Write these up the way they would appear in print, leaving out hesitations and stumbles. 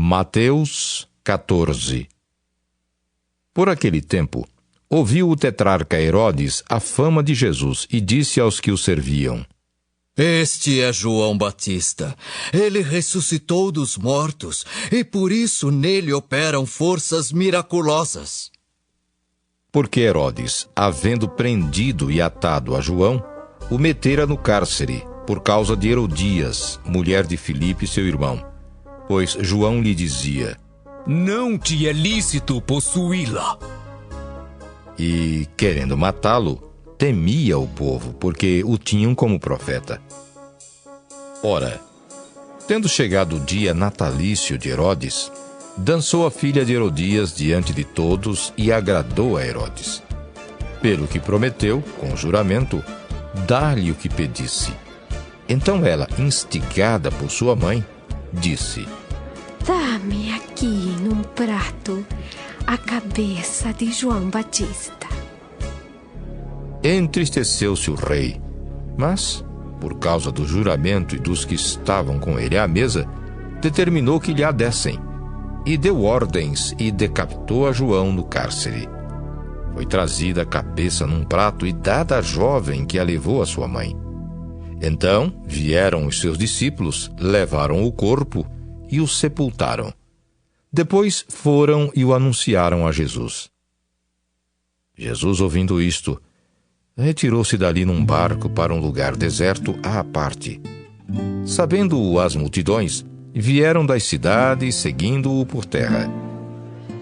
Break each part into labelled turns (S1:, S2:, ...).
S1: Mateus 14. Por aquele tempo, ouviu o tetrarca Herodes a fama de Jesus e disse aos que o serviam:
S2: Este é João Batista. Ele ressuscitou dos mortos e por isso nele operam forças miraculosas.
S1: Porque Herodes, havendo prendido e atado a João, o metera no cárcere, por causa de Herodias, mulher de Filipe, seu irmão. Pois João lhe dizia:
S3: Não te é lícito possuí-la.
S1: E, querendo matá-lo, temia o povo, porque o tinham como profeta. Ora, tendo chegado o dia natalício de Herodes, dançou a filha de Herodias diante de todos e agradou a Herodes. Pelo que prometeu, com juramento, dar-lhe o que pedisse. Então ela, instigada por sua mãe, disse:
S4: Dá-me aqui num prato a cabeça de João Batista.
S1: Entristeceu-se o rei, mas, por causa do juramento e dos que estavam com ele à mesa, determinou que lhe a dessem, e deu ordens e decapitou a João no cárcere. Foi trazida a cabeça num prato e dada à jovem que a levou à sua mãe. Então vieram os seus discípulos, levaram o corpo e o sepultaram. Depois foram e o anunciaram a Jesus. Jesus, ouvindo isto, retirou-se dali num barco para um lugar deserto à parte. Sabendo-o as multidões, vieram das cidades seguindo-o por terra.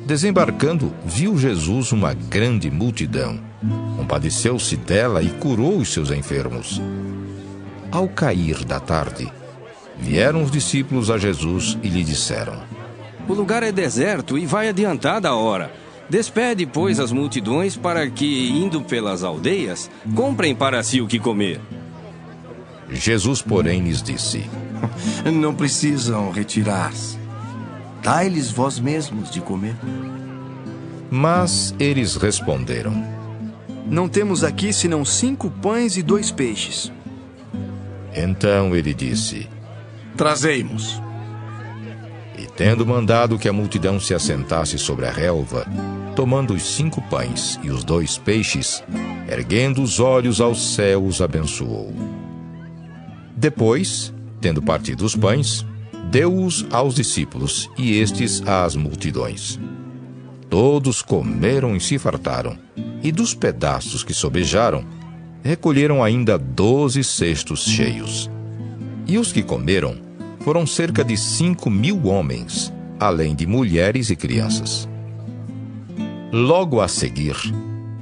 S1: Desembarcando, viu Jesus uma grande multidão. Compadeceu-se dela e curou os seus enfermos. Ao cair da tarde, vieram os discípulos a Jesus e lhe disseram:
S5: O lugar é deserto e vai adiantada a hora. Despede, pois, as multidões para que, indo pelas aldeias, comprem para si o que comer.
S1: Jesus, porém, lhes disse:
S6: Não precisam retirar-se. Dai-lhes vós mesmos de comer.
S1: Mas eles responderam:
S7: Não temos aqui senão 5 pães e 2 peixes.
S1: Então ele disse:
S6: Trazei-mos.
S1: E tendo mandado que a multidão se assentasse sobre a relva, tomando os 5 pães e os 2 peixes, erguendo os olhos ao céu, os abençoou. Depois, tendo partido os pães, deu-os aos discípulos e estes às multidões. Todos comeram e se fartaram, e dos pedaços que sobejaram, recolheram ainda 12 cestos cheios. E os que comeram foram cerca de 5.000 homens, além de mulheres e crianças. Logo a seguir,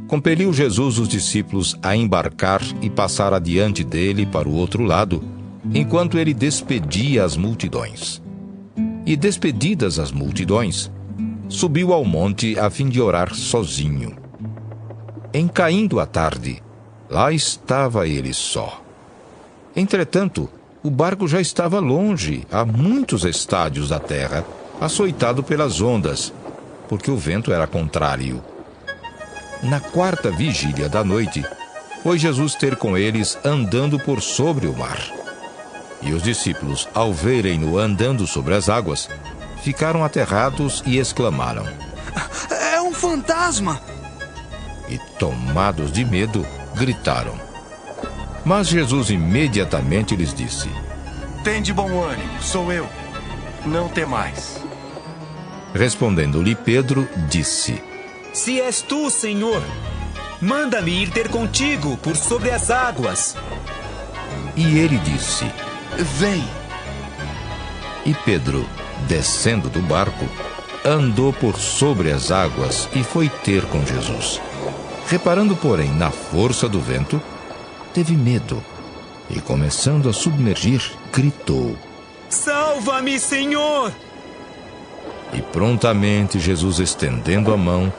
S1: compeliu Jesus os discípulos a embarcar e passar adiante dele para o outro lado, enquanto ele despedia as multidões. E despedidas as multidões, subiu ao monte a fim de orar sozinho. Em caindo a tarde, lá estava ele só. Entretanto, o barco já estava longe, a muitos estádios da terra, açoitado pelas ondas, porque o vento era contrário. Na 4ª vigília da noite, foi Jesus ter com eles andando por sobre o mar. E os discípulos, ao verem-no andando sobre as águas, ficaram aterrados e exclamaram:
S7: É um fantasma!
S1: E, tomados de medo, gritaram. Mas Jesus imediatamente lhes disse:
S6: Tende bom ânimo, sou eu. Não temais.
S1: Respondendo-lhe Pedro, disse:
S3: Se és tu, Senhor, manda-me ir ter contigo por sobre as águas.
S1: E ele disse:
S6: Vem.
S1: E Pedro, descendo do barco, andou por sobre as águas e foi ter com Jesus. Reparando, porém, na força do vento, teve medo e, começando a submergir, gritou:
S3: Salva-me, Senhor!
S1: E prontamente Jesus, estendendo a mão,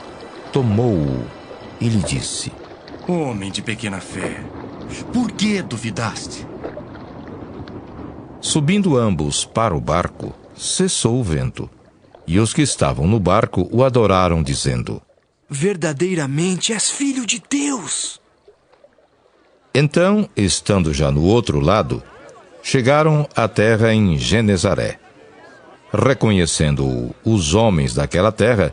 S1: tomou-o e lhe disse:
S6: Homem de pequena fé, por que duvidaste?
S1: Subindo ambos para o barco, cessou o vento. E os que estavam no barco o adoraram, dizendo:
S7: Verdadeiramente és filho de Deus!
S1: Então, estando já no outro lado, chegaram à terra em Genezaré. Reconhecendo-o os homens daquela terra,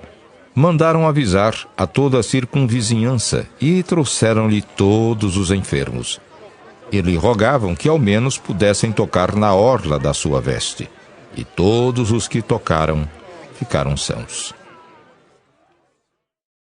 S1: mandaram avisar a toda a circunvizinhança e trouxeram-lhe todos os enfermos. E lhe rogavam que ao menos pudessem tocar na orla da sua veste. E todos os que tocaram ficaram sãos.